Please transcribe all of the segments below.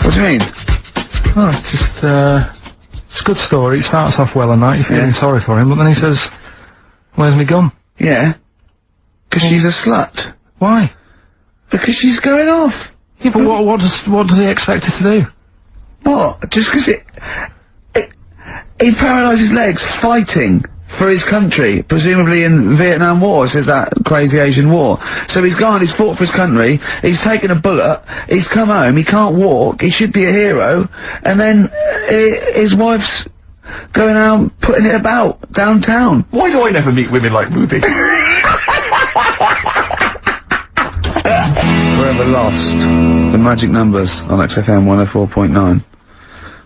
What do you mean? Oh, it's a good story. It starts off well and that, you're feeling sorry for him, but then he says, where's my gun? Yeah. 'Cause she's a slut. Why? Because she's going off. Yeah, but what does he expect her to do? What? Just 'cause he paralysed his legs fighting for his country, presumably in Vietnam War, says that crazy Asian war. So he's gone, he's fought for his country, he's taken a bullet, he's come home, he can't walk, he should be a hero, and then his wife's going out putting it about downtown. Why do I never meet women like Ruby? Forever Lost. The magic numbers on XFM 104.9.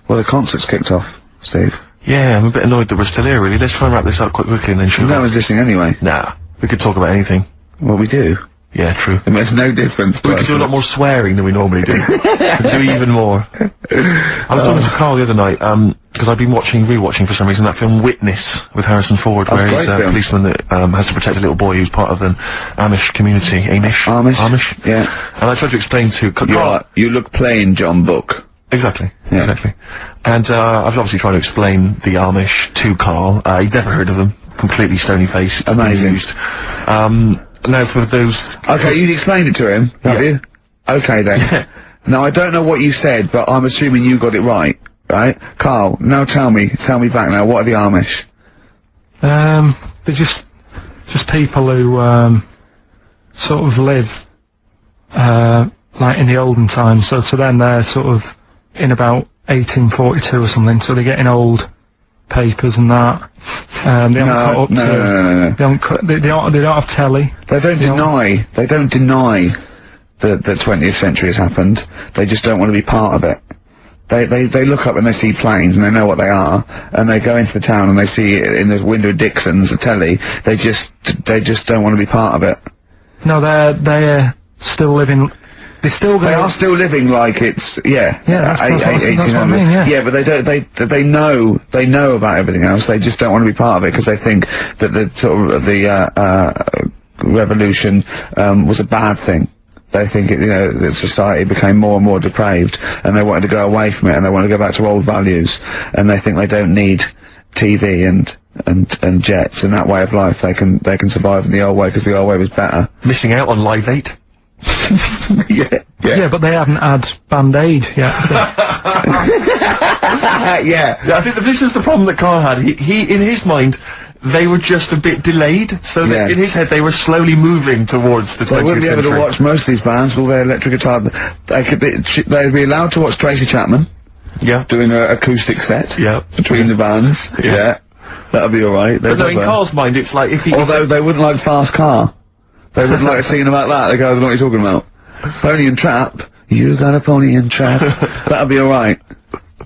Well, the concert's kicked off, Steve. Yeah, I'm a bit annoyed that we're still here, really. Let's try and wrap this up quite quickly and then show No one's listening anyway. Nah, we could talk about anything. Well, we do. Yeah, true. It makes no difference to We us. could do a lot more swearing than we normally do. We could do even more. I was talking to Carl the other night, because I've been rewatching for some reason that film Witness with Harrison Ford, where he's a policeman that has to protect a little boy who's part of an Amish community. Amish? Yeah. And I tried to explain to Carl. You look plain, John Book. Exactly. Yeah. Exactly. And I was obviously trying to explain the Amish to Carl. He'd never heard of them. Completely stony-faced. Amazing. Now for those... Okay, you explained it to him, have you? Okay then. Yeah. Now I don't know what you said, but I'm assuming you got it right, right? Carl, now tell me back now, what are the Amish? They're just people who, sort of live, like in the olden times, so to them they're sort of in about 1842 or something, so they're getting old papers and that. They haven't caught up to... No. They don't have telly. They don't deny the 20th century has happened. They just don't want to be part of it. They look up and they see planes and they know what they are, and they go into the town and they see it in the window of Dixon's, a telly. They just don't want to be part of it. No, they're still living... They are still living like it's, that's what I mean, yeah. Yeah, but they know about everything else, they just don't want to be part of it, because they think that the sort of, the revolution, was a bad thing. They think that society became more and more depraved, and they wanted to go away from it, and they want to go back to old values, and they think they don't need TV and jets and that way of life. They can survive in the old way, because the old way was better. Missing out on Live 8? Yeah, but they haven't had Band-Aid yet. Yeah. I think this is the problem that Carl had. He in his mind, they were just a bit delayed, so that in his head they were slowly moving towards the 20th century. They wouldn't be able to watch most of these bands with all their electric guitar. They'd be allowed to watch Tracy Chapman. Yeah. Doing an acoustic set. Yeah. Between the bands. Yeah. That'd be alright. But no, in Carl's mind, it's like if he... Although they wouldn't like Fast Car. They wouldn't like singing about that. They go, I don't know what you're talking about. Pony and Trap. You got a pony and trap. That'd be alright.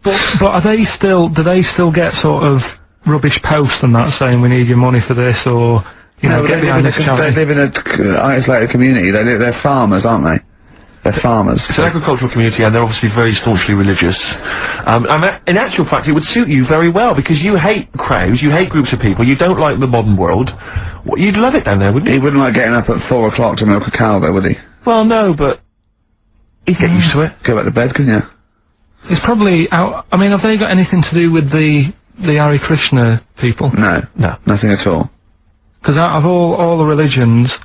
But are they still, do they still get sort of rubbish posts and that saying we need your money for this, or, get behind this charity? They live in a isolated community. They're farmers, aren't they? They're farmers. It's an agricultural community, and they're obviously very staunchly religious. In actual fact, it would suit you very well, because you hate crowds, you hate groups of people, you don't like the modern world. You'd love it down there, wouldn't you? He wouldn't like getting up at 4 o'clock to milk a cow, though, would he? Well, no, but he'd get used to it. Go back to bed, couldn't you? It's probably out... I mean, have they got anything to do with the Hare Krishna people? No. Nothing at all. Because out of all the religions,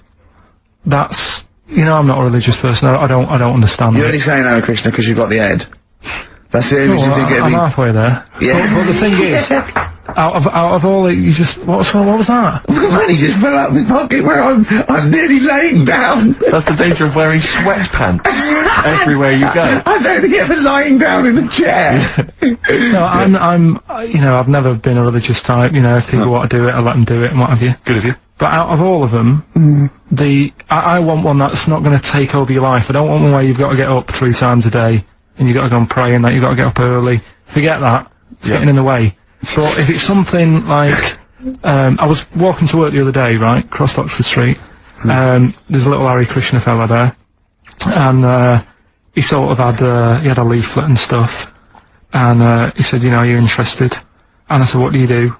that's... I'm not a religious person, I don't understand You're only saying Hare Krishna because you've got the head. That's the only reason you think it'd be... I'm halfway there. Yeah. But the thing is, out of all it, you just... What was that? Money just fell out of my pocket where I'm nearly laying down. That's the danger of wearing sweatpants everywhere you go. I'm only ever lying down in a chair. No, I'm I've never been a religious type, if people want to do it, I let them do it and what have you. Good of you. But out of all of them, I want one that's not going to take over your life. I don't want one where you've got to get up 3 times a day, and you've got to go and pray and that, you've got to get up early. Forget that. It's getting in the way. But if it's something like, I was walking to work the other day, right, across Oxford Street, there's a little Hare Krishna fella there, and, he sort of had, he had a leaflet and stuff, and, he said, are you interested? And I said, what do you do?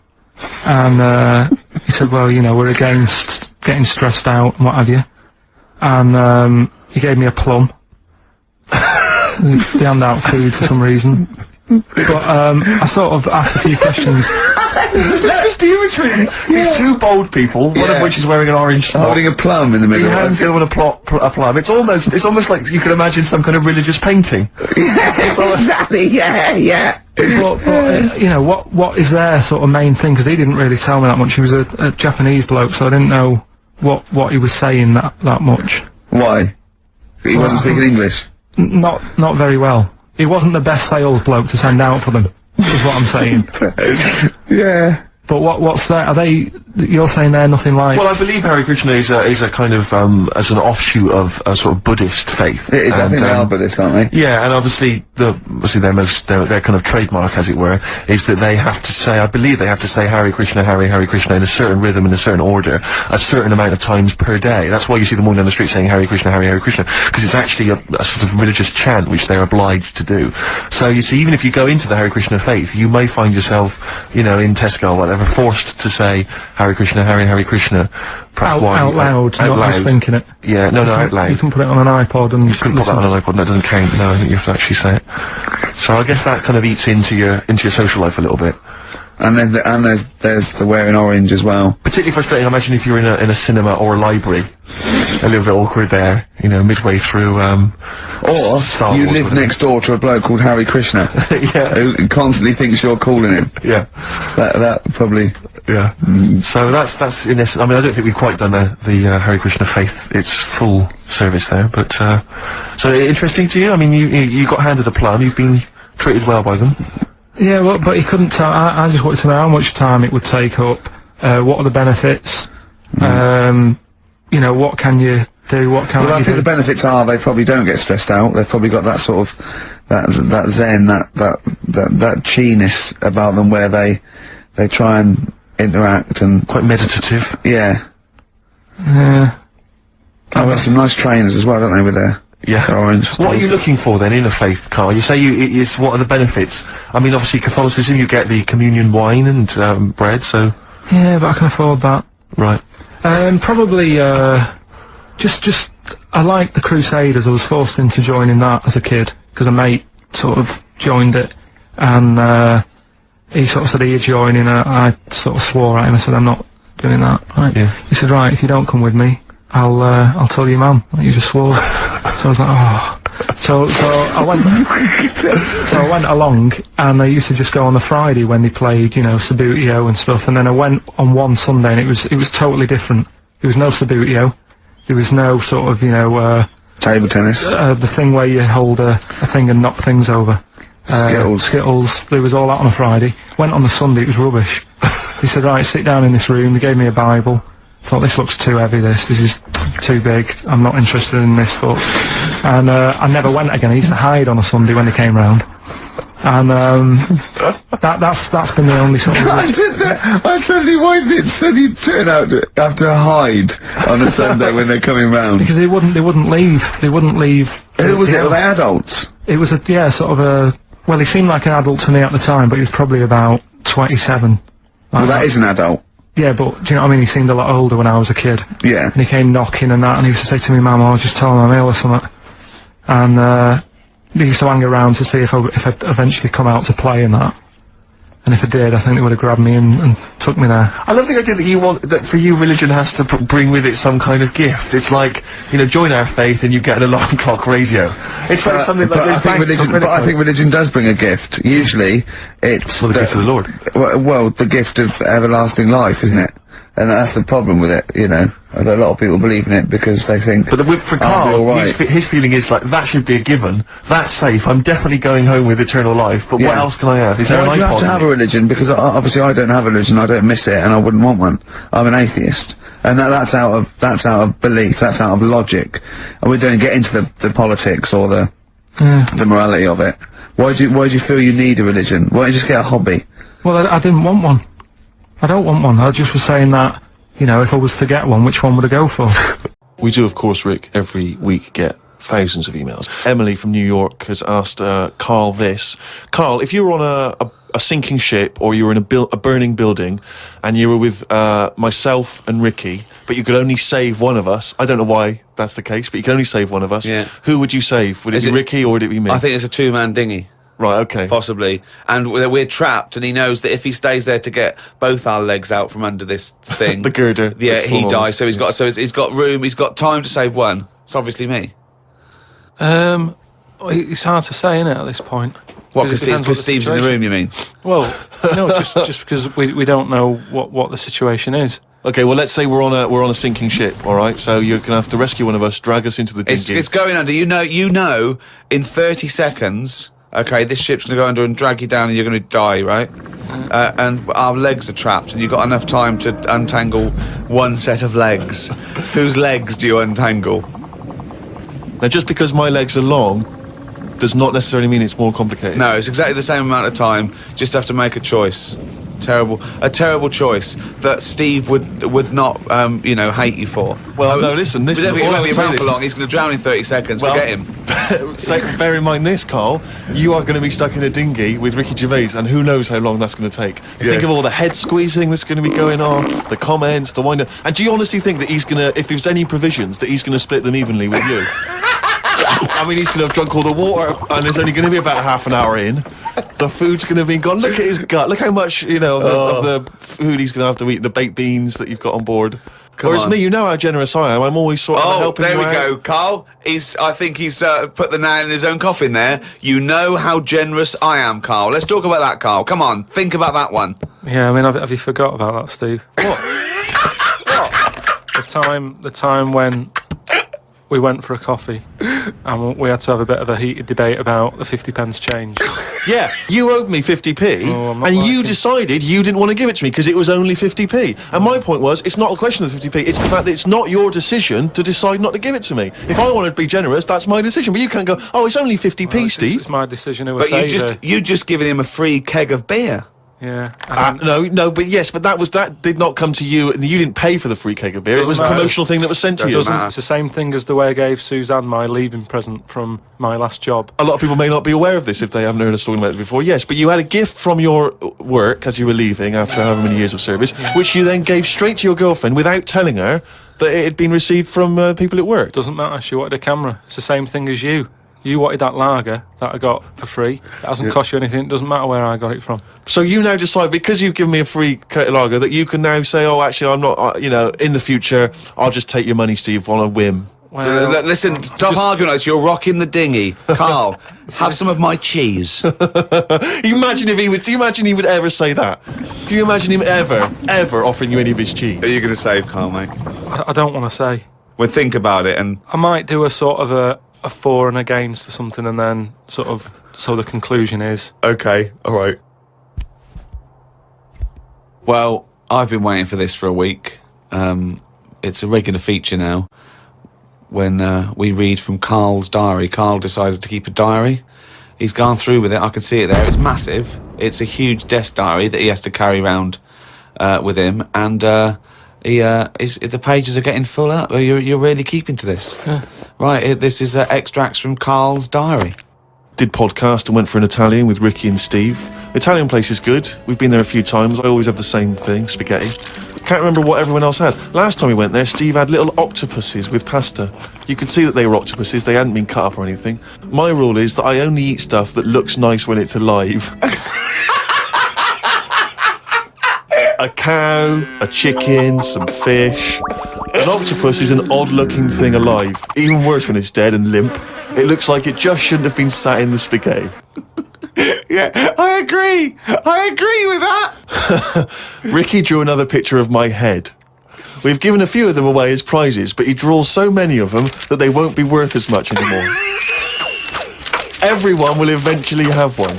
And, he said, well, we're against getting stressed out and what have you. And, he gave me a plum. They hand out food for some reason. But I sort of asked a few questions. That's the imagery. These two bold people, one of which is wearing an orange smock, holding a plum in the middle. He hands the other one a plum. It's almost like you could imagine some kind of religious painting. Exactly. Yeah. But you know, what is their sort of main thing? Because he didn't really tell me that much. He was a Japanese bloke, so I didn't know what he was saying that much. Why? He wasn't speaking English. Not very well. He wasn't the best sales bloke to send out for them, is what I'm saying. Yeah. But what's that? Are they? You're saying they're nothing like? Well, I believe Hare Krishna is a kind of as an offshoot of a sort of Buddhist faith. It is. I think they are Buddhist, aren't they? Yeah, and obviously their kind of trademark, as it were, is that they have to say. I believe they have to say Hare Krishna, Hare Krishna in a certain rhythm, in a certain order, a certain amount of times per day. That's why you see them walking down the street saying Hare Krishna, Hare Krishna, because it's actually a sort of religious chant which they're obliged to do. So you see, even if you go into the Hare Krishna faith, you may find yourself, you know, in Tesco or whatever, forced to say Hare Krishna, Hare Krishna, perhaps out loud, not just thinking it. Yeah, no, out loud. You can put it on an iPod and you can put that on an iPod. No, it doesn't count. No, I think you have to actually say it. So I guess that kind of eats into your social life a little bit. And then there's the wearing orange as well. Particularly frustrating, I imagine, if you're in a cinema or a library. A little bit awkward there, you know, midway through, or Star you Wars, live next door to a bloke called Hare Krishna. Yeah. Who constantly thinks you're calling him. Yeah. That probably... Yeah. So that's in essence, I mean, I don't think we've quite done the Hare Krishna faith, its full service there, but, so interesting to you? I mean, you got handed a plum, you've been treated well by them. Yeah, well, but he couldn't tell. I just wanted to know how much time it would take up, what are the benefits, you know, what can you do, what can't you do? Well, I think the benefits are they probably don't get stressed out, they've probably got that sort of, that zen, that chi-ness about them where they try and interact and... Quite meditative. Yeah. Yeah. I've got some nice trainers as well, don't they, with their... Yeah. Orange. What are you looking for then in a faith, Carl? You say what are the benefits? I mean, obviously Catholicism, you get the communion wine and bread, so... Yeah, but I can afford that. Right. Probably, just, I like the Crusaders. I was forced into joining that as a kid, because a mate sort of joined it, and, he sort of said, are you joining? I sort of swore at him, I said, I'm not doing that. Right. Yeah. He said, right, if you don't come with me, I'll tell your mum that you just swore. So I was like, oh. So I went along, and I used to just go on the Friday when they played, you know, Sabutio and stuff, and then I went on one Sunday, and it was totally different. There was no Sabutio. There was no sort of, you know, table tennis. The thing where you hold a thing and knock things over. Skittles. There was all that on a Friday. Went on the Sunday, it was rubbish. He said, right, sit down in this room. They gave me a Bible. Thought, this looks too heavy, this is too big, I'm not interested in this book. And I never went again. I used to hide on a Sunday when they came round. And that's been the only sort of... I suddenly, why did it suddenly turn out to have to hide on a Sunday when they're coming round? Because they wouldn't leave. They wouldn't leave. Who was it? Were they adults? It was sort of a... Well, he seemed like an adult to me at the time, but he was probably about 27. Well, that is an adult. Yeah, but do you know what I mean? He seemed a lot older when I was a kid. Yeah. And he came knocking and that, and he used to say to me, Mum, I'll just tell him I'm ill or something. And, he used to hang around to see if I'd eventually come out to play and that. And if I did, I think they would have grabbed me and took me there. I love the idea that for you religion has to bring with it some kind of gift. It's like, you know, join our faith and you get an alarm clock radio. It's like something like I think religion does bring a gift. Usually, it's... Well, the gift of the Lord. Well, the gift of everlasting life, isn't it? And that's the problem with it, you know. A lot of people believe in it because they think... But for Carl, his feeling is like, that should be a given. That's safe. I'm definitely going home with eternal life. But what else can I have? Is there an iPod? Why do you have to have a religion? Because obviously I don't have a religion, I don't miss it, and I wouldn't want one. I'm an atheist. And that's out of belief, that's out of logic. And we don't get into the politics or the morality of it. Why do you feel you need a religion? Why don't you just get a hobby? Well, I didn't want one. I don't want one. I just was saying that, you know, if I was to get one, which one would I go for? We do, of course, Rick, every week get thousands of emails. Emily from New York has asked Carl this. Carl, if you were on a sinking ship, or you were in a burning building, and you were with myself and Ricky, but you could only save one of us. I don't know why that's the case, but you can only save one of us. Yeah. Who would you save? Would it be Ricky or would it be me? I think it's a two-man dinghy. Right, okay. Possibly. And we're trapped, and he knows that if he stays there to get both our legs out from under this thing... the girder. Yeah, he dies, so he's got room, he's got time to save one. It's obviously me. It's hard to say, isn't it, at this point? What, because Steve's in the room, you mean? Well, no, just because we don't know what the situation is. Okay, well, let's say we're on a sinking ship, all right? So you're going to have to rescue one of us, drag us into the dinghy. It's going under. You know, in 30 seconds, okay, this ship's going to go under and drag you down and you're going to die, right? And our legs are trapped and you've got enough time to untangle one set of legs. Whose legs do you untangle? Now, just because my legs are long does not necessarily mean it's more complicated. No, it's exactly the same amount of time. Just have to make a choice. A terrible choice that Steve would not, hate you for. Well, no, listen. He won't be around for long. He's going to drown in 30 seconds. Well, forget him. Bear in mind this, Carl. You are going to be stuck in a dinghy with Ricky Gervais, and who knows how long that's going to take. Think of all the head squeezing that's going to be going on, the comments, the wind-up. And do you honestly think that he's going to, if there's any provisions, that he's going to split them evenly with you? I mean, he's going to have drunk all the water, and there's only going to be about half an hour in. The food's going to be gone. Look at his gut. Look how much, of the food he's going to have to eat, the baked beans that you've got on board. Whereas me, you know how generous I am. I'm always sort of helping you out. Oh, there we go, Carl. I think he's put the nail in his own coffin there. You know how generous I am, Carl. Let's talk about that, Carl. Come on, think about that one. Yeah, I mean, have you forgot about that, Steve? What? The time when we went for a coffee and we had to have a bit of a heated debate about the 50p change. Yeah, you owed me 50p, and you decided you didn't want to give it to me because it was only 50p. And my point was, it's not a question of 50p, it's the fact that it's not your decision to decide not to give it to me. If I wanted to be generous, that's my decision. But you can't go, oh, it's only 50p, Steve. It's my decision who But you just given him a free keg of beer. Yeah. But that did not come to you, and you didn't pay for the free keg of beer. It was a promotional thing that was sent to you. It's the same thing as the way I gave Suzanne my leaving present from my last job. A lot of people may not be aware of this if they haven't heard us talking about it before. Yes, but you had a gift from your work as you were leaving after however many years of service, which you then gave straight to your girlfriend without telling her that it had been received from people at work. Doesn't matter. She wanted a camera. It's the same thing as you. You wanted that lager that I got for free. It hasn't cost you anything. It doesn't matter where I got it from. So you now decide, because you've given me a free lager, that you can now say, oh, actually, I'm not, in the future, I'll just take your money, Steve, on a whim. Well, listen, stop arguing like this. You're rocking the dinghy. Carl, have some of my cheese. Imagine if he would ever say that. Can you imagine him ever offering you any of his cheese? Are you going to save Carl, mate? I don't want to say. Well, think about it, and I might do a sort of a for and against or something, and then so the conclusion is okay, all right. Well, I've been waiting for this for a week. It's a regular feature now when we read from Carl's diary. Carl decided to keep a diary. He's gone through with it. I can see it there. It's massive. It's a huge desk diary that he has to carry around with him, and the pages are getting full up. You're really keeping to this. Yeah. Right, this is extracts from Carl's diary. Did podcast and went for an Italian with Ricky and Steve. Italian place is good. We've been there a few times. I always have the same thing, spaghetti. Can't remember what everyone else had. Last time we went there, Steve had little octopuses with pasta. You could see that they were octopuses. They hadn't been cut up or anything. My rule is that I only eat stuff that looks nice when it's alive. A cow, a chicken, some fish. An octopus is an odd-looking thing alive. Even worse when it's dead and limp. It looks like it just shouldn't have been sat in the spaghetti. Yeah, I agree with that. Ricky drew another picture of my head. We've given a few of them away as prizes, but he draws so many of them that they won't be worth as much anymore. Everyone will eventually have one.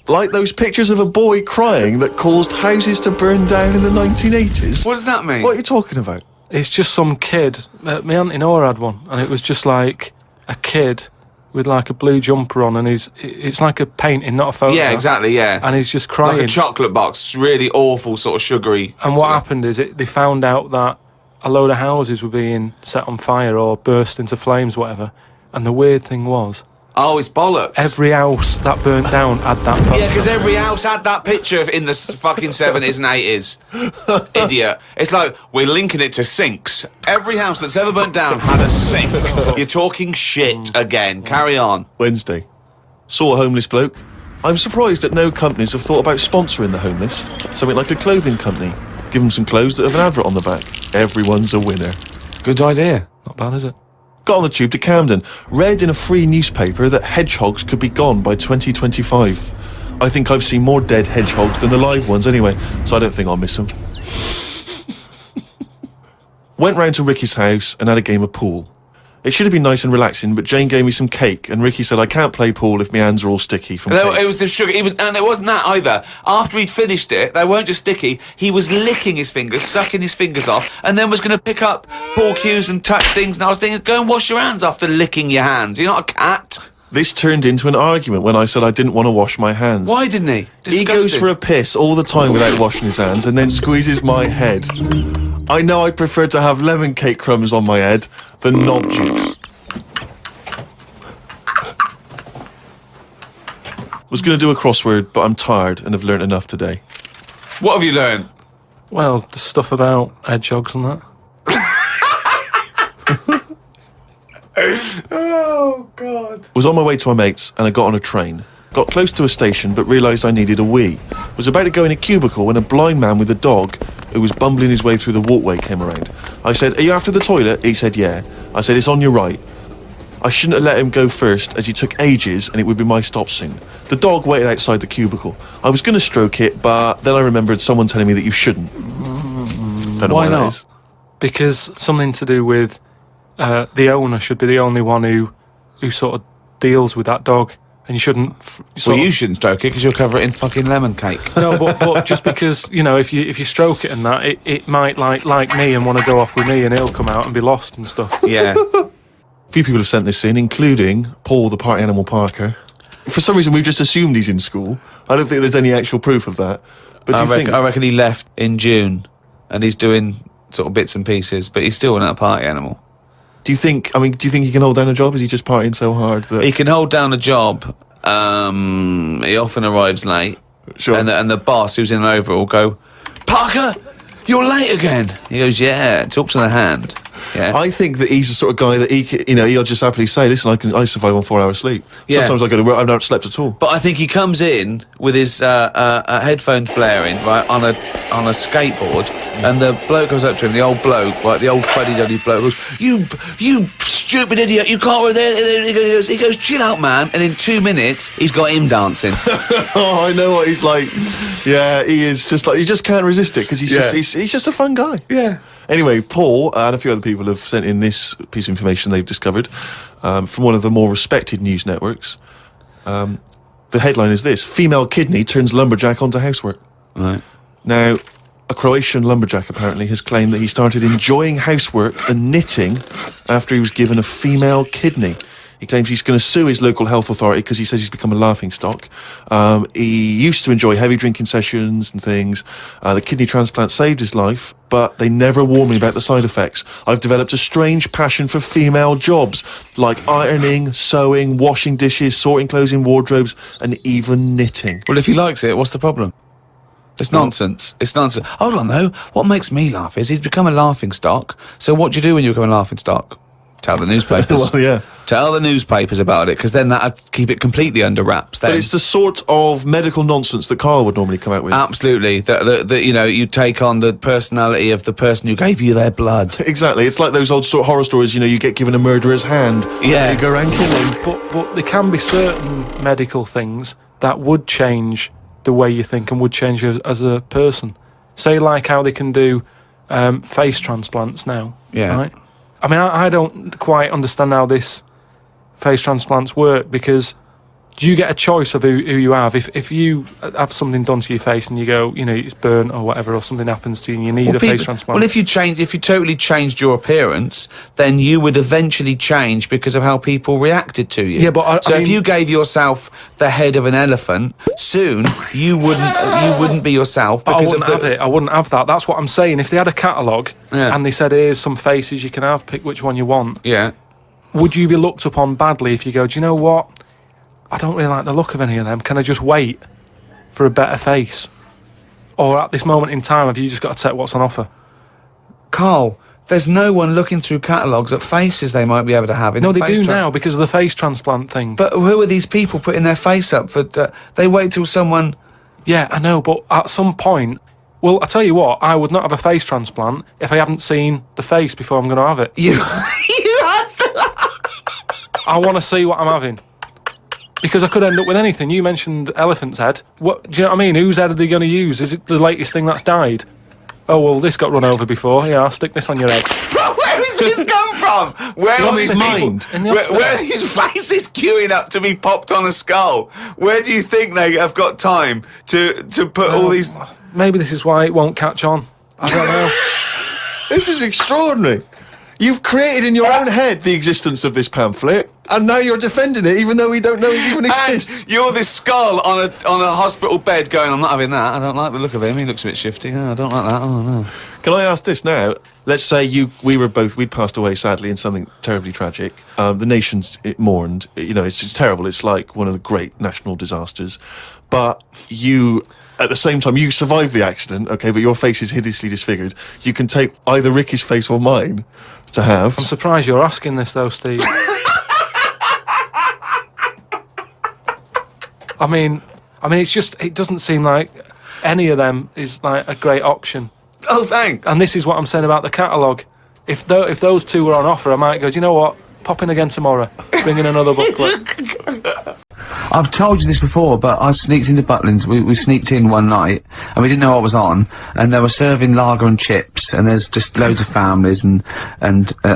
Like those pictures of a boy crying that caused houses to burn down in the 1980s. What does that mean? What are you talking about? it's just some kid. My auntie Nora had one, and it was just like a kid with like a blue jumper on, and it's like a painting, not a photo. Yeah, exactly, yeah. And he's just crying. Like a chocolate box, really awful, sort of sugary. And what happened is they found out that a load of houses were being set on fire or burst into flames, whatever. And the weird thing was, Oh, it's bollocks. Every house that burnt down had that photograph. Yeah, because every house had that picture in the fucking 70s and 80s. Idiot. It's like, we're linking it to sinks. Every house that's ever burnt down had a sink. You're talking shit again. Carry on. Wednesday. Saw a homeless bloke. I'm surprised that no companies have thought about sponsoring the homeless. Something like a clothing company. Give them some clothes that have an advert on the back. Everyone's a winner. Good idea. Not bad, is it? Got on the tube to Camden. Read in a free newspaper that hedgehogs could be gone by 2025. I think I've seen more dead hedgehogs than alive ones anyway, so I don't think I'll miss them. Went round to Ricky's house and had a game of pool. It should have been nice and relaxing, but Jane gave me some cake, and Ricky said I can't play pool if my hands are all sticky from No, cake. it was the sugar. And it wasn't that either. After he'd finished it, they weren't just sticky. He was licking his fingers, sucking his fingers off, and then was going to pick up pool cues and touch things. And I was thinking, go and wash your hands after licking your hands. You're not a cat. This turned into an argument when I said I didn't want to wash my hands. Why didn't he? He goes for a piss all the time without washing his hands and then squeezes my head. I know I'd prefer to have lemon cake crumbs on my head than knob juice. Was going to do a crossword, but I'm tired and have learnt enough today. What have you learned? Well, the stuff about hedgehogs and that. Oh, God. Was on my way to my mates and I got on a train. Got close to a station but realised I needed a wee. Was about to go in a cubicle when a blind man with a dog who was bumbling his way through the walkway came around. I said, "Are you after the toilet?" He said, "Yeah." I said, "It's on your right." I shouldn't have let him go first as he took ages and it would be my stop soon. The dog waited outside the cubicle. I was going to stroke it, but then I remembered someone telling me that you shouldn't. Don't know Why why that not? is. Because something to do with the owner should be the only one who sort of deals with that dog, and you shouldn't. Well, you shouldn't stroke it because you'll cover it in fucking lemon cake. No, but just because, you know, if you stroke it and that, it might like me and want to go off with me, and he'll come out and be lost and stuff. Yeah. A few people have sent this in, including Paul, the party animal Parker. For some reason, we've just assumed he's in school. I don't think there's any actual proof of that. But do you think... I reckon he left in June, and he's doing sort of bits and pieces, but he's still not a party animal. Do you think he can hold down a job? Is he just partying so hard that... He can hold down a job. He often arrives late. Sure. And the boss, who's in an overall, go, "Parker, you're late again." He goes, "Yeah." Talks to the hand. Yeah. I think that he's the sort of guy that he'll just happily say, "Listen, I survive on 4 hours sleep. Yeah. Sometimes I go to work, I've not slept at all." But I think he comes in with his headphones blaring, right, on a skateboard, and the bloke goes up to him, the old bloke, right, the old fuddy-duddy bloke, goes, You stupid idiot, you can't..." He goes, "Chill out, man," and in 2 minutes, he's got him dancing. Oh, I know what he's like. Yeah, he is just like, you just can't resist it, because he's just a fun guy. Yeah. Anyway, Paul and a few other people have sent in this piece of information they've discovered from one of the more respected news networks. The headline is this: "Female kidney turns lumberjack onto housework." Right. Now, a Croatian lumberjack apparently has claimed that he started enjoying housework and knitting after he was given a female kidney. He claims he's going to sue his local health authority because he says he's become a laughingstock. He used to enjoy heavy drinking sessions and things. The kidney transplant saved his life, but they never warned me about the side effects. "I've developed a strange passion for female jobs, like ironing, sewing, washing dishes, sorting clothes in wardrobes, and even knitting." Well, if he likes it, what's the problem? It's nonsense. It's nonsense. Hold on, though. What makes me laugh is he's become a laughingstock. So what do you do when you become a laughingstock? Tell the newspapers. Well, yeah. Tell the newspapers about it, because then that'd keep it completely under wraps. Then. But it's the sort of medical nonsense that Carl would normally come out with. Absolutely. That you take on the personality of the person who gave you their blood. Exactly. It's like those old horror stories, you get given a murderer's hand. Yeah. And you go around killing. But there can be certain medical things that would change the way you think and would change you as a person. Say, like how they can do face transplants now. Yeah. Right? I mean, I don't quite understand how this face transplants work, because do you get a choice of who you have? If you have something done to your face and you go, it's burnt or whatever, or something happens to you and you need a face transplant. Well, if you totally changed your appearance, then you would eventually change because of how people reacted to you. Yeah, but if you gave yourself the head of an elephant, soon you wouldn't be yourself because I wouldn't have that. That's what I'm saying. If they had a catalogue and they said, "Here's some faces you can have, pick which one you want." Yeah. Would you be looked upon badly if you go, "Do you know what? I don't really like the look of any of them. Can I just wait for a better face? Or at this moment in time, have you just got to take what's on offer? Carl, there's no one looking through catalogues at faces they might be able to have. No, they do now because of the face transplant thing. But who are these people putting their face up for? They wait till someone. Yeah, I know, but at some point, well, I tell you what, I would not have a face transplant if I haven't seen the face before I'm going to have it. You had to. I want to see what I'm having. Because I could end up with anything. You mentioned elephant's head. What, do you know what I mean? Whose head are they going to use? Is it the latest thing that's died? Oh, well, this got run over before. Yeah, I'll stick this on your head. Where has this come from? Where From are his these mind. people- where are these faces queuing up to be popped on a skull? Where do you think they have got time to put all these... Maybe this is why it won't catch on. I don't know. This is extraordinary. You've created in your own head the existence of this pamphlet, and now you're defending it, even though we don't know it even exists. And you're this skull on a hospital bed going, I'm not having that, I don't like the look of him, he looks a bit shifty, oh, I don't like that, oh no. Can I ask this now? Let's say we'd passed away sadly in something terribly tragic. The nation's mourned. You know, it's terrible. It's like one of the great national disasters. But you, at the same time, you survived the accident, okay, but your face is hideously disfigured. You can take either Ricky's face or mine to have. I'm surprised you're asking this, though, Steve. I mean, it's just, it doesn't seem like any of them is like a great option. Oh, thanks. And this is what I'm saying about the catalogue. If those two were on offer, I might go, do you know what? Pop in again tomorrow. Bring in another booklet. I've told you this before, but I sneaked into Butlins. We sneaked in one night, and we didn't know what was on, and they were serving lager and chips, and there's just loads of families and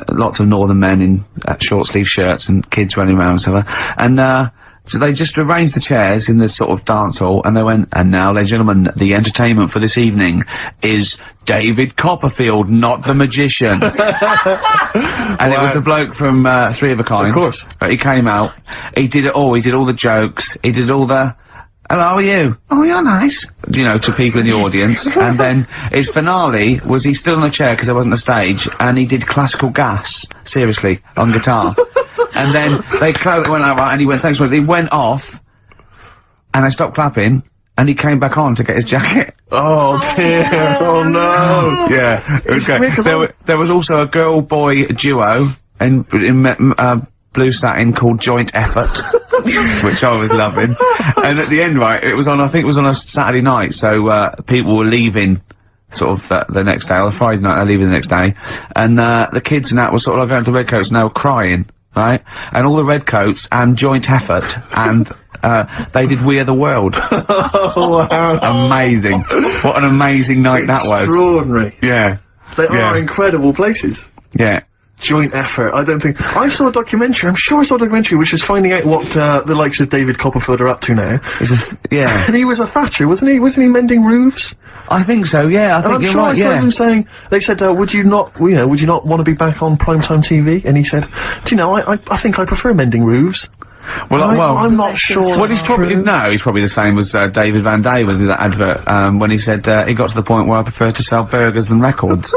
lots of northern men in short sleeve shirts and kids running around and stuff. And so they just arranged the chairs in this sort of dance hall, and they went, and now, ladies and gentlemen, the entertainment for this evening is David Copperfield, not the magician. And it was the bloke from Three of a Kind. Of course. He came out, he did it all, he did all the jokes, he did all the, hello, how are you? Oh, you're nice. You know, to people in the audience. And then his finale was he stood on a chair because there wasn't a stage, and he did classical gas, seriously, on guitar. And then they went out, and he went, thanks for it. He went off, and they stopped clapping, and he came back on to get his jacket. Oh dear, oh no. Yeah, it was great. There was also a girl-boy duo in blue satin called Joint Effort, which I was loving. And at the end, right, it was on, I think it was on a Saturday night, so people were leaving sort of the next day, or the Friday night, they're leaving the next day, and the kids and that were sort of like going to Redcoats, and they were crying, right? And all the Redcoats and Joint Effort, and they did We Are the World. Oh, wow. Amazing. What an amazing night that was. Extraordinary. Yeah. They are incredible places. Yeah. Joint Effort. I don't think I saw a documentary. I'm sure I saw a documentary which was finding out what the likes of David Copperfield are up to now. Yeah. And he was a thatcher, wasn't he? Wasn't he mending roofs? I think so. Yeah. I think you're right. I saw him saying. They said, "Would you not? You know, would you not want to be back on primetime TV?" And he said, "Do you know? I think I prefer mending roofs." Well, I'm not sure. Well, he's probably he's probably the same as David Van Day with that advert when he said he got to the point where I prefer to sell burgers than records.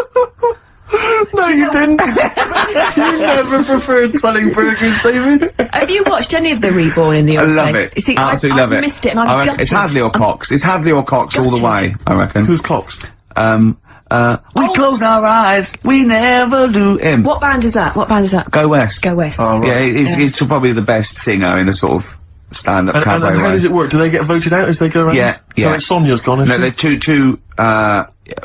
No, you didn't. You never preferred selling burgers, David. Have you watched any of the Reborn in the USA? I love it. See, Absolutely love it. I missed it, and I'm gutted. It's Hadley or Cox. It's Hadley or Cox all the way, I reckon. Who's Cox? We close our eyes, we never do him. What band is that? What band is that? Go West. Go West. Oh, right. Yeah, he's probably the best singer in a sort of stand-up cabaret and how way. does it work? Do they get voted out as they go around? Yeah, So yeah. like Sonia's gone, isn't No, she? two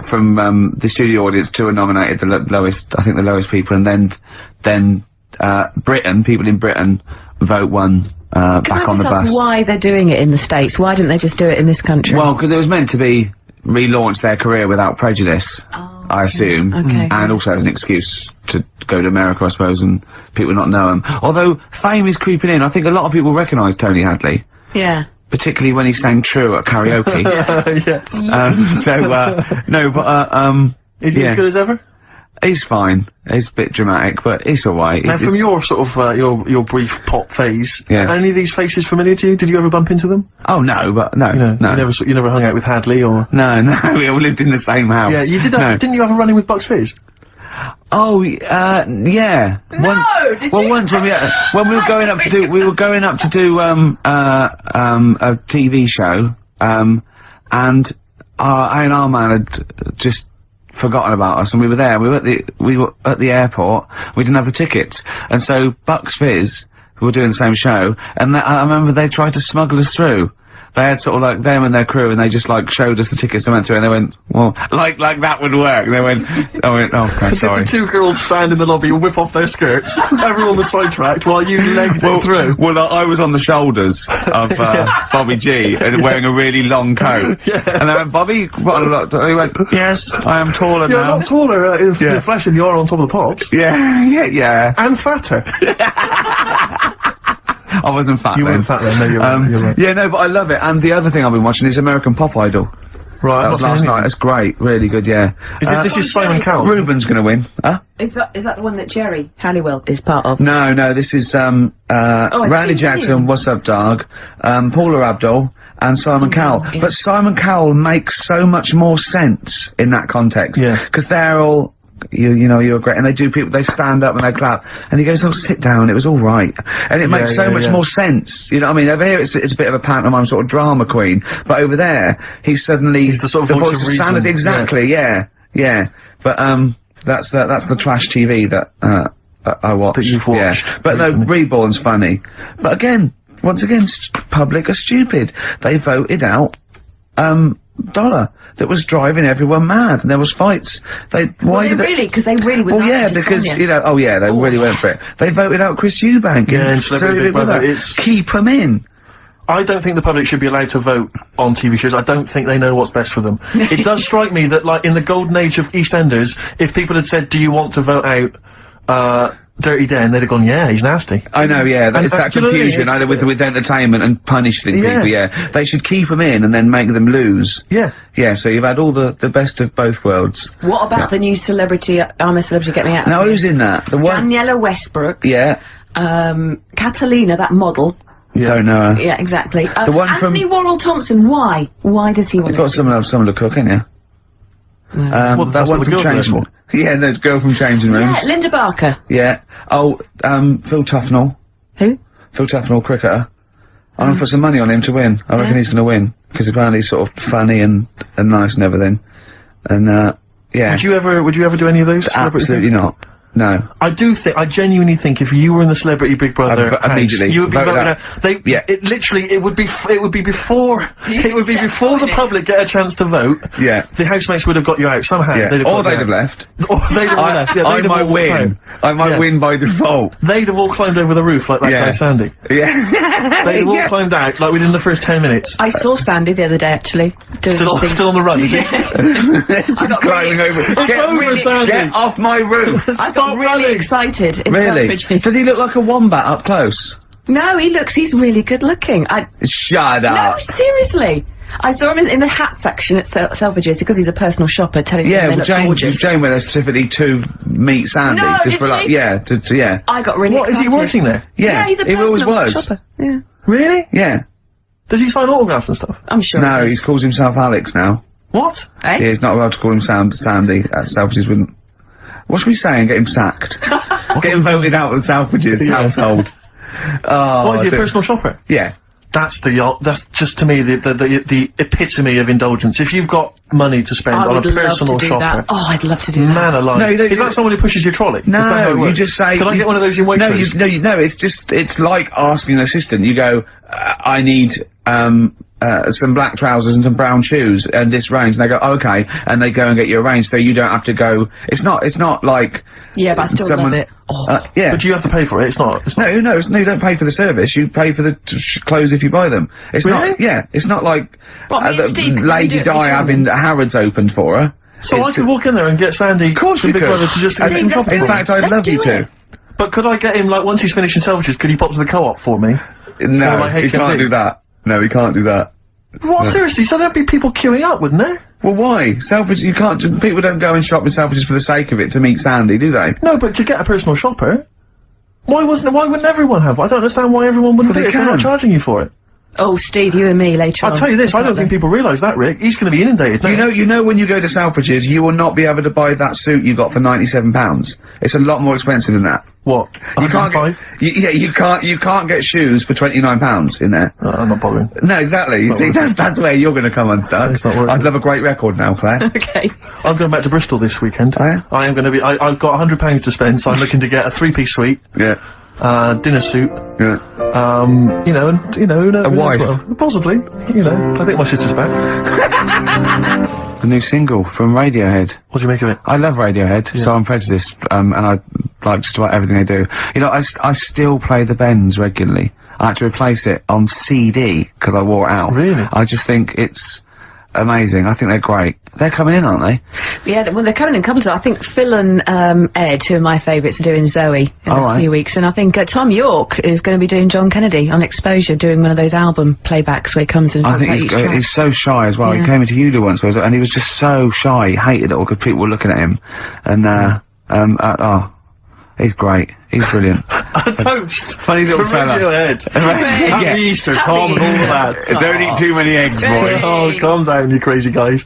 from the studio audience, two are nominated, the lowest, I think the lowest people, and then Britain, people in Britain vote one back on the Can I just bus. ask why they're doing it in the States? Why didn't they just do it in this country? Well, because it was meant to be relaunch their career without prejudice, I assume, and also as an excuse to go to America, I suppose, and people not know him. Although fame is creeping in, I think a lot of people recognise Tony Hadley. Yeah. Particularly when he sang True at karaoke. Yes. No, but, Is he as good as ever? He's fine. He's a bit dramatic, but he's alright. Now, from your sort of, your brief pop phase, Yeah. are any of these faces familiar to you? Did you ever bump into them? Oh, no, but no, No. no. You never hung out with Hadley or? No, we all lived in the same house. Yeah, you did. No. Didn't you have a run-in with Bucks Fizz? Oh, yeah. Once when we were going up to do, a TV show, and, A&R man had just forgotten about us, and we were there, we were at the airport, we didn't have the tickets, and so Bucks Fizz, who were doing the same show, and I remember they tried to smuggle us through. They had sort of like them and their crew, and they just like showed us the tickets and went through, and they went, well, like that would work. They went, oh, okay, sorry. The two girls stand in the lobby and whip off their skirts, everyone was sidetracked while you legged it through. Well, I was on the shoulders of, Bobby G, and wearing a really long coat. Yeah. And I went, Bobby, what a lot, he went, yes, I am taller You're now. a lot taller in the flesh than you are on top of the pops. Yeah. And fatter. I wasn't fat You then. weren't fat then, no, you're right. Yeah, no, but I love it. And the other thing I've been watching is American Pop Idol. Right, That was last night. It's great. Really good, yeah. This is Simon Cowell. Ruben's gonna win. Huh? Is that the one that Jerry Halliwell is part of? No, this is, Randy Jackson, What's Up, Dog, Paula Abdul, and Simon Cowell. Yeah. But Simon Cowell makes so much more sense in that context. Yeah. Because they're all, you know, you're great, and they stand up and they clap, and he goes, oh, sit down, it was alright. And it makes so much more sense, you know what I mean? Over here, it's a bit of a pantomime sort of drama queen, but over there, he's suddenly the sort of voice of reason. sanity. Exactly, yeah. But, that's the trash TV that, I watch. That you've watched. Yeah. But no, Reborn's funny. But again, once again, public are stupid. They voted out, Dollar, that was driving everyone mad, and there was fights. Really? Because they really would. Well, yeah, because Sonia. you know. They really went for it. They voted out Chris Eubank. and Celebrity Big Brother. Keep him in. I don't think the public should be allowed to vote on TV shows. I don't think they know what's best for them. It does strike me that, like, in the golden age of EastEnders, if people had said, do you want to vote out, Dirty Dan, they'd have gone, yeah, he's nasty. I know, yeah, there's that confusion, either with entertainment and punishing people, yeah. They should keep them in and then make them lose. Yeah. Yeah, so you've had all the best of both worlds. What about the new celebrity, I'm a Celebrity, Get Me Out? Now, who's in that? The one? Daniela Westbrook. Yeah. Catalina, that model. Don't know her. Yeah, exactly. The one Anthony Worrell Thompson, why? Why does he want You've got someone to cook, ain't you? Well, that that's one what the from girls are there Changing for. Rooms. Yeah, the girl from Changing Rooms. Yeah, Linda Barker. Yeah. Oh, Phil Tufnell. Who? Phil Tufnell, cricketer. I'm gonna put some money on him to win. I reckon he's gonna win. Because apparently he's sort of funny and nice and everything. And, yeah. Would you ever do any of those? Absolutely not. No. I genuinely think if you were in the Celebrity Big Brother house, immediately you would be voted voted out. out. It would be before the public get a chance to vote. Yeah. The housemates would have got you out somehow. Yeah. Or they'd have left. Or they'd have left. Yeah, I they'd have might all walked out. win. I might win by default. They'd have all climbed over the roof like that guy Sandy. Yeah. They'd have all climbed out like within the first 10 minutes. I saw Sandy the other day, actually. Still on the run, is he? Just climbing over. Get off my roof. I got really excited. In Really? Selfridges. Does he look like a wombat up close? No, he's really good looking. Shut No, up. seriously. I saw him in the hat section at Selfridges because he's a personal shopper telling them Yeah, they well, look Jane gorgeous. went there specifically to meet Sandy. No, just did for like, she? yeah, yeah. I got really What, is excited. he working there? Yeah, he's a he always personal was. shopper. Yeah, Really? Yeah. Does he sign autographs and stuff? I'm sure. No, he he calls himself Alex now. What? Eh? Yeah, he's not allowed to call him Sandy. Selfridges wouldn't. What should we say and get him sacked? Get him voted out of the Selfridges household. Oh, What, is he a personal shopper? Yeah. That's just to me the epitome of indulgence. If you've got money to spend I on a would love personal to do shopper, that. Oh, I'd love to do that. man alive. No, you don't- Is that someone who pushes your trolley? Is that how No, it you works? just say. Can I get one of those in Waitrose? No, it's like asking an assistant. You go, I need, some black trousers and some brown shoes and this range. And they go, okay. And they go and get you a range so you don't have to go. It's not like. Yeah, but I still someone, love it. Oh. Yeah. But you have to pay for it. It's not. No, you don't pay for the service. You pay for the clothes if you buy them. It's Really? not. Yeah, it's not like Well, me and Steve, can we Lady do it Di each having Harrods opened for her. So It's I could walk in there and get Sandy. Of course from you Big could. Brother to just do And some let's shopping. do in it. fact, I'd Let's love you do to. it. But could I get him, like, once he's finished in Selfridges, could he pop to the co-op for me? No, like he can't HMV. do that. No, he can't do that. What, seriously? So there'd be people queuing up, wouldn't there? Well, why? Selfridges, you can't. People don't go and shop in Selfridges for the sake of it to meet Sandy, do they? No, but to get a personal shopper, why wouldn't everyone have one? I don't understand why everyone wouldn't Well, do they it if they're not can. charging you for it. Oh, Steve, you and me later on. I'll tell you this, I don't think people realise that, Rick. He's gonna be inundated now. You know when you go to Selfridges, you will not be able to buy that suit you got for £97. It's a lot more expensive than that. What? You can't get, you can't get shoes for £29 in there. I'm not bothering. No, exactly. You see, that's where you're gonna come unstuck. It's not worth I'd it. love a great record now, Claire. Okay. I'm going back to Bristol this weekend. Oh, yeah? I am gonna be, I've got £100 to spend, so I'm looking to get a 3-piece suite, Yeah. dinner suit, Yeah. you know, and, you know, A wife. well, possibly, you know, I think my sister's back. The new single from Radiohead. What do you make of it? I love Radiohead, so I'm prejudiced, and I like just about everything they do. You know, I still play the Bends regularly. I had to replace it on CD, because I wore it out. Really? I just think it's amazing. I think they're great. They're coming in, aren't they? Yeah, well, they're coming in couples. I think Phil and Ed, who are my favourites, are doing Zoe in a few weeks, and I think Tom York is going to be doing John Kennedy on Exposure, doing one of those album playbacks where he comes and I talks think about each track. he's so shy as well. Yeah. He came into Uli once, and he was just so shy. He hated it all because people were looking at him. And, he's great. He's brilliant. A toast! Funny little for fella. Radiohead. Yeah. Happy Easter, Tom, and all that. Don't eat too many eggs, boys. Oh, calm down, you crazy guys.